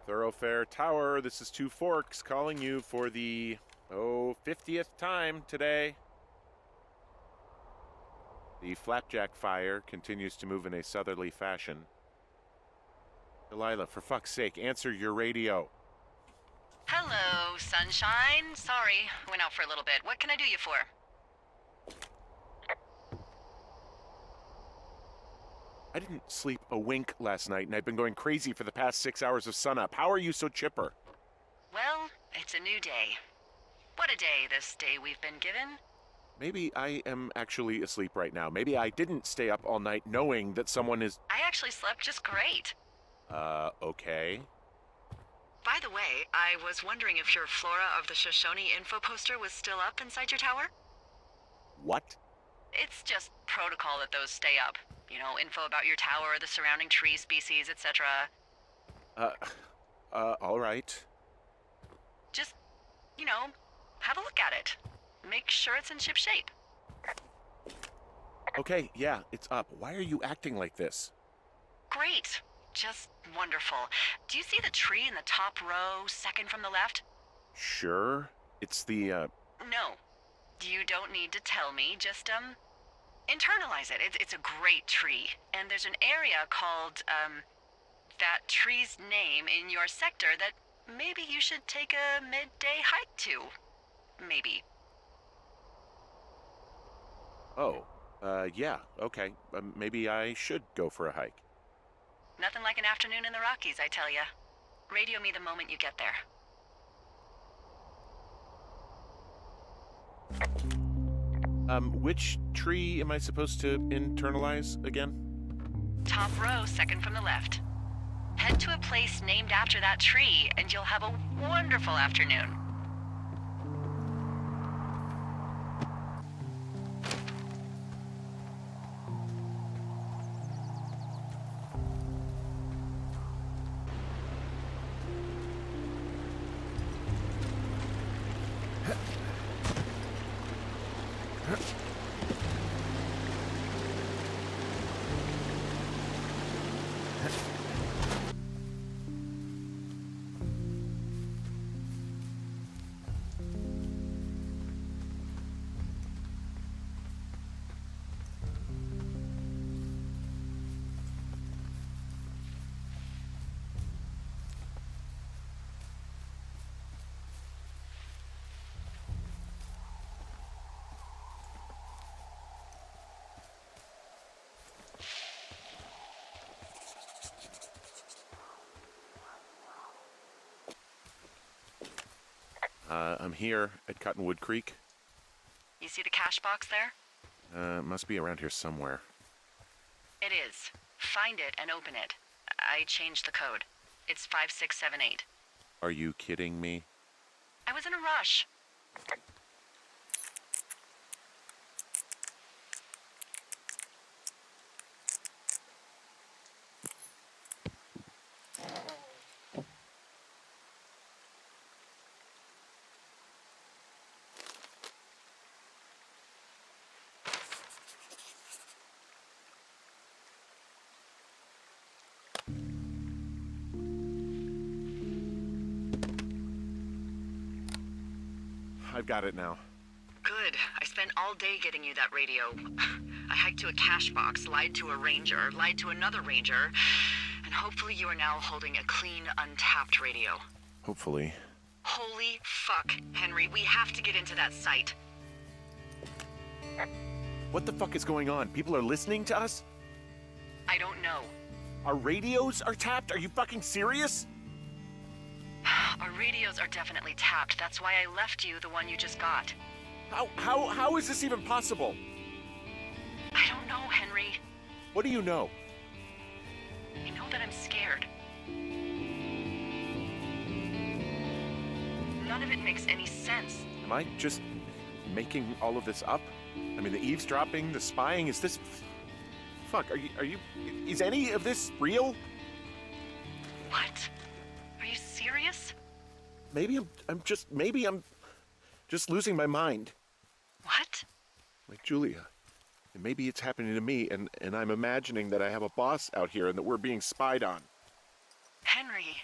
Thoroughfare Tower, this is Two Forks calling you for the, 50th time today. The flapjack fire continues to move in a southerly fashion. Delilah, for fuck's sake, answer your radio. Hello, sunshine. Sorry, went out for a little bit. What can I do you for? I didn't sleep a wink last night, and I've been going crazy for the past 6 hours of sunup. How are you so chipper? Well, it's a new day. What a day, this day we've been given. Maybe I am actually asleep right now. Maybe I didn't stay up all night knowing that someone is... I actually slept just great. Okay. By the way, I was wondering if your Flora of the Shoshone info poster was still up inside your tower? What? It's just protocol that those stay up. You know, info about your tower, the surrounding tree species, etc. All right. Just, you know, have a look at it. Make sure it's in ship shape. Okay, yeah, it's up. Why are you acting like this? Great. Just wonderful. Do you see the tree in the top row, second from the left? Sure. It's the, No. You don't need to tell me. Just, internalize it. It's a great tree. And there's an area called, that tree's name in your sector that maybe you should take a midday hike to. Maybe. Oh, yeah, okay. Maybe I should go for a hike. Nothing like an afternoon in the Rockies, I tell ya. Radio me the moment you get there. Which tree am I supposed to internalize again? Top row, second from the left. Head to a place named after that tree, and you'll have a wonderful afternoon. I'm here at Cottonwood Creek. You see the cash box there? Must be around here somewhere. It is. Find it and open it. I changed the code. It's 5678. Are you kidding me? I was in a rush. I've got it now. Good. I spent all day getting you that radio. I hiked to a cash box, lied to a ranger, lied to another ranger, and hopefully you are now holding a clean, untapped radio. Hopefully. Holy fuck, Henry. We have to get into that site. What the fuck is going on? People are listening to us? I don't know. Our radios are tapped? Are you fucking serious? Our radios are definitely tapped. That's why I left you the one you just got. How is this even possible? I don't know, Henry. What do you know? I know that I'm scared. None of it makes any sense. Am I just making all of this up? I mean, the eavesdropping, the spying, is this... Fuck, is any of this real? What? Are you serious? Maybe I'm just losing my mind. What? Like Julia. And maybe it's happening to me, and I'm imagining that I have a boss out here and that we're being spied on. Henry,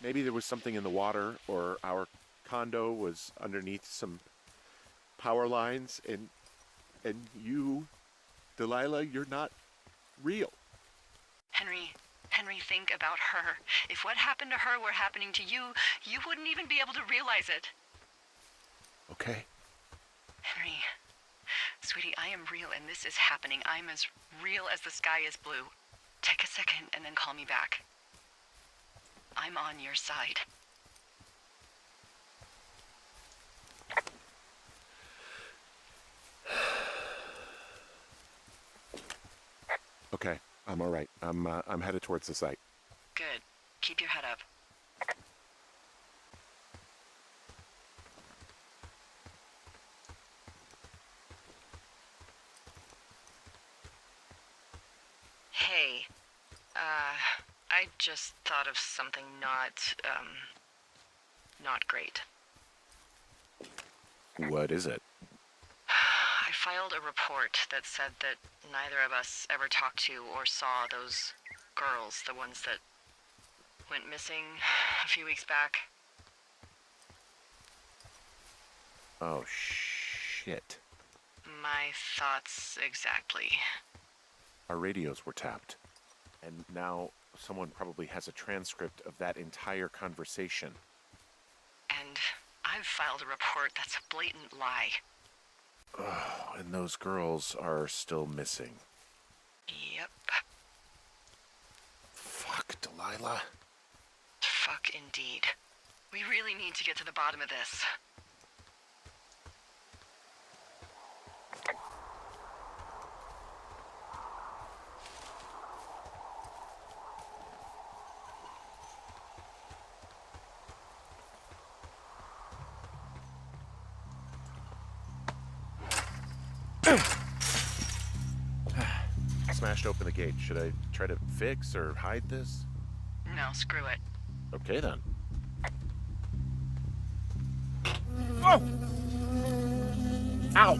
Maybe there was something in the water, or our condo was underneath some power lines, and you, Delilah, you're not real. Henry, think about her. If what happened to her were happening to you, you wouldn't even be able to realize it. Okay. Henry, sweetie, I am real and this is happening. I'm as real as the sky is blue. Take a second and then call me back. I'm on your side. Okay, I'm all right. I'm headed towards the site. Good. Keep your head up. Hey, I just thought of something not great. What is it? I filed a report that said that neither of us ever talked to or saw those girls, the ones that went missing a few weeks back. Oh, shit. My thoughts exactly. Our radios were tapped. And now someone probably has a transcript of that entire conversation. And I've filed a report that's a blatant lie. Oh, and those girls are still missing. Yep. Fuck, Delilah. Fuck indeed. We really need to get to the bottom of this. Smashed open the gate. Should I try to fix or hide this? No, screw it. Okay, then. Oh! Ow!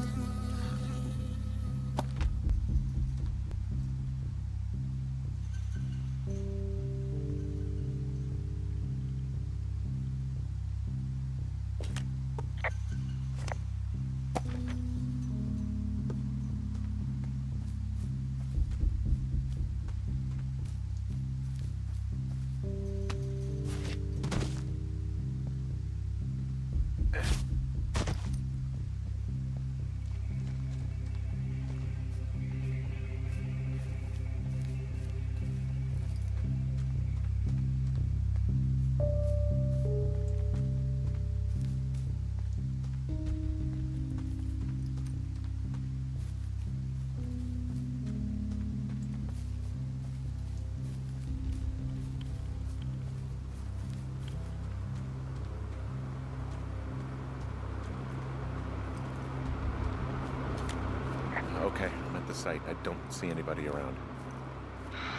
Okay, I'm at the site. I don't see anybody around.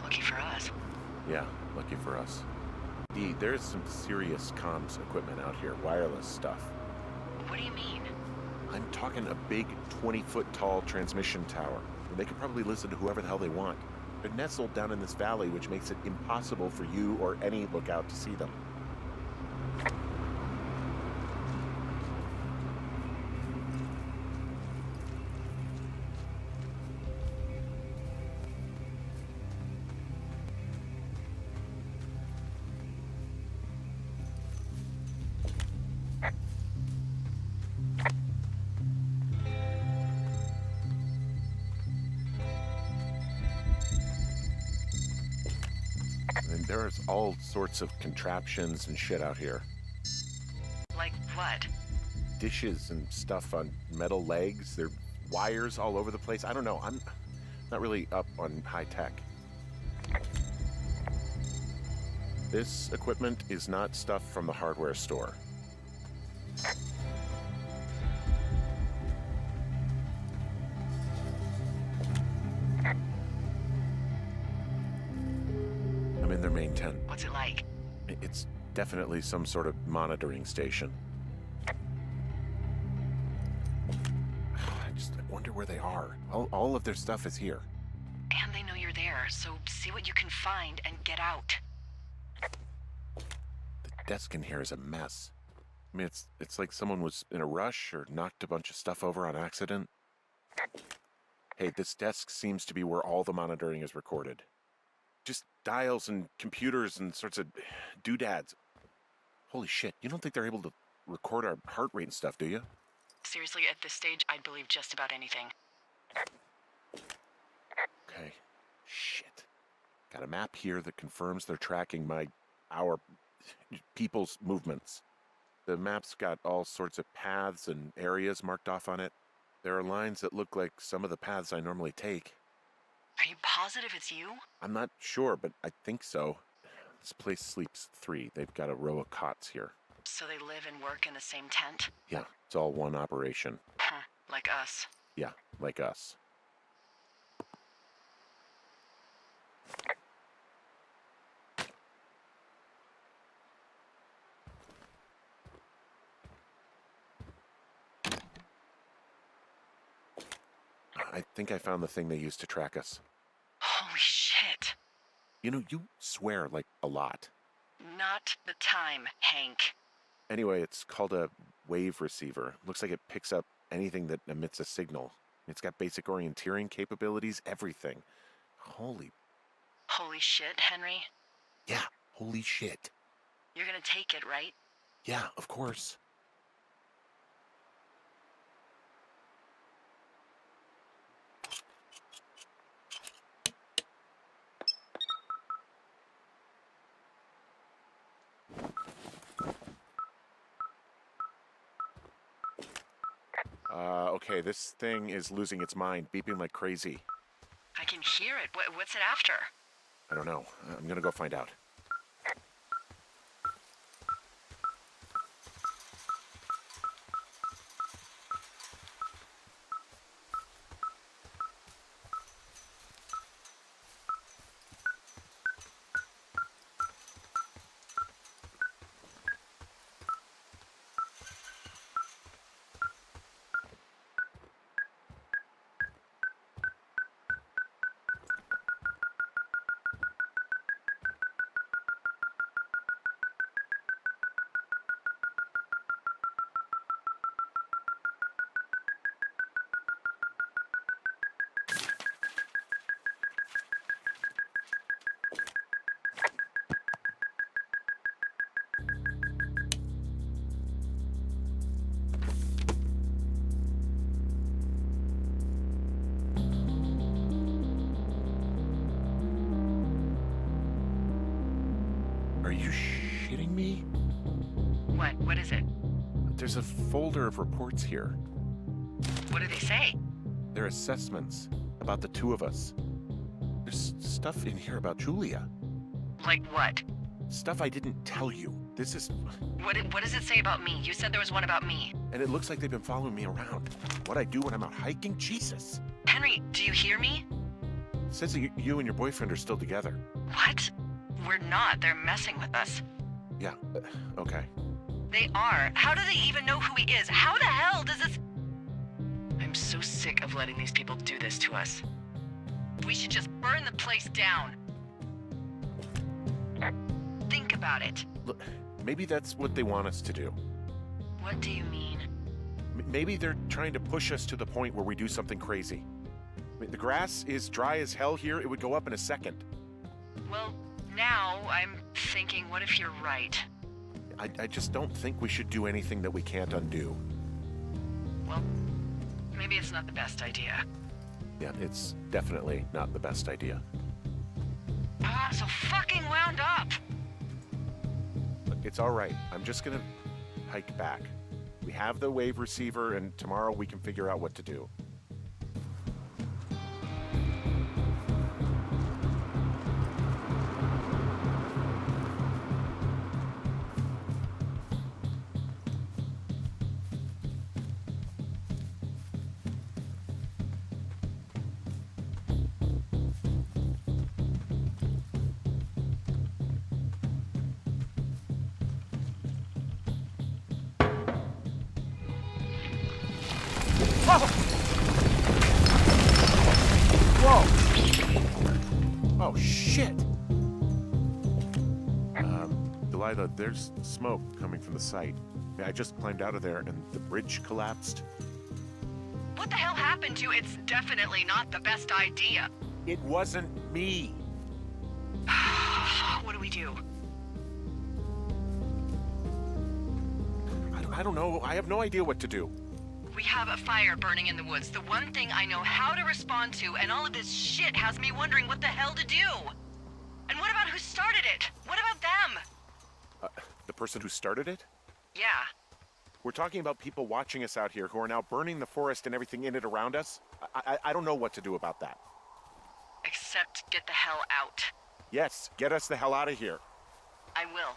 Lucky for us. Yeah, lucky for us. Dee, there's some serious comms equipment out here, wireless stuff. What do you mean? I'm talking a big 20-foot tall transmission tower. They could probably listen to whoever the hell they want. They're nestled down in this valley, which makes it impossible for you or any lookout to see them. And there's all sorts of contraptions and shit out here. Like what? Dishes and stuff on metal legs. There are wires all over the place. I don't know. I'm not really up on high tech. This equipment is not stuff from the hardware store. I'm in their main tent. What's it like? It's definitely some sort of monitoring station. I wonder where they are. All of their stuff is here. And they know you're there, so see what you can find and get out. The desk in here is a mess. I mean, it's like someone was in a rush or knocked a bunch of stuff over on accident. Hey, this desk seems to be where all the monitoring is recorded. Just dials and computers and sorts of doodads. Holy shit, you don't think they're able to record our heart rate and stuff, do you? Seriously, at this stage, I'd believe just about anything. Okay. Shit. Got a map here that confirms they're tracking our people's movements. The map's got all sorts of paths and areas marked off on it. There are lines that look like some of the paths I normally take. Are you positive it's you? I'm not sure, but I think so. This place sleeps 3. They've got a row of cots here. So they live and work in the same tent? Yeah, it's all one operation. Huh, like us. Yeah, like us. I think I found the thing they used to track us. Holy shit. You know, you swear like a lot. Not the time, Hank. Anyway, it's called a wave receiver. Looks like it picks up anything that emits a signal. It's got basic orienteering capabilities, everything. Holy shit, Henry. Yeah, holy shit. You're gonna take it, right? Yeah, of course. Okay, this thing is losing its mind, beeping like crazy. I can hear it. What's it after? I don't know. I'm gonna go find out. Are you shitting me? What is it? There's a folder of reports here. What do they say? They're assessments about the 2 of us. There's stuff in here about Julia. Like what? Stuff I didn't tell you. This is... What does it say about me? You said there was one about me. And it looks like they've been following me around. What I do when I'm out hiking? Jesus. Henry, do you hear me? It says that you and your boyfriend are still together. What? We're not. They're messing with us. Yeah, okay. They are. How do they even know who he is? How the hell does this... I'm so sick of letting these people do this to us. We should just burn the place down. Think about it. Look, maybe that's what they want us to do. What do you mean? Maybe they're trying to push us to the point where we do something crazy. I mean, the grass is dry as hell here. It would go up in a second. Well, now I'm thinking, what if you're right? I just don't think we should do anything that we can't undo. Well, maybe it's not the best idea. Yeah, it's definitely not the best idea. So fucking wound up! Look, it's all right. I'm just gonna hike back. We have the wave receiver, and tomorrow we can figure out what to do. Whoa! Oh, shit! Lila, there's smoke coming from the site. I just climbed out of there and the bridge collapsed. What the hell happened to you? It's definitely not the best idea. It wasn't me. What do we do? I don't know. I have no idea what to do. We have a fire burning in the woods. The one thing I know how to respond to, and all of this shit has me wondering what the hell to do. And what about who started it? What about them? The person who started it? Yeah. We're talking about people watching us out here who are now burning the forest and everything in it around us. I don't know what to do about that. Except get the hell out. Yes, get us the hell out of here. I will.